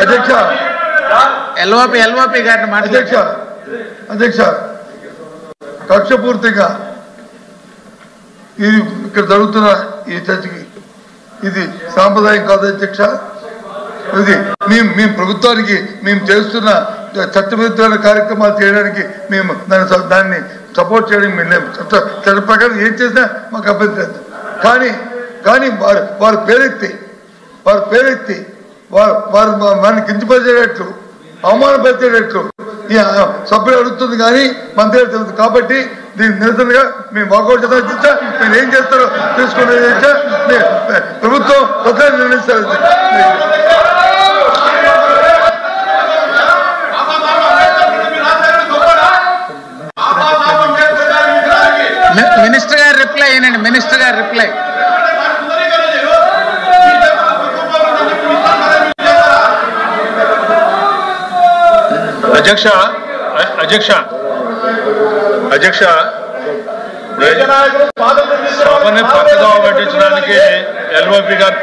అధ్యక్ష ఎల్ఓపి గారిని అధ్యక్ష కక్షపూర్తిగా ఇది ఇక్కడ జరుగుతున్న ఈ చర్చకి ఇది సాంప్రదాయం కాదు అధ్యక్ష. ఇది మేము ప్రభుత్వానికి మేము చేస్తున్న చట్టవిరుద్ధమైన కార్యక్రమాలు చేయడానికి మేము దాన్ని సపోర్ట్ చేయడానికి మేము లేము. చట్ట ప్రకారం ఏం చేసినా మాకు అభ్యంతరం లేదు. కానీ వారు పేరెత్తి వారు మనల్ని కించపరిచేటట్లు అవమానపరిచేటట్లు ఈ సభ్యులు అడుగుతుంది కానీ మంత్రి తెలుస్తుంది. కాబట్టి దీనికి నిరసనగా మేము వాకౌట్ చేద్దాం. మీరు ఏం చేస్తారో తీసుకునేది ప్రభుత్వం ప్రధాని నిర్ణయిస్తారు. మినిస్టర్ గారు రిప్లై అయినండి. మినిస్టర్ గారు రిప్లై. అధ్యక్ష సభని పక్కదోవ పట్టించడానికి ఎల్ఓపి గారు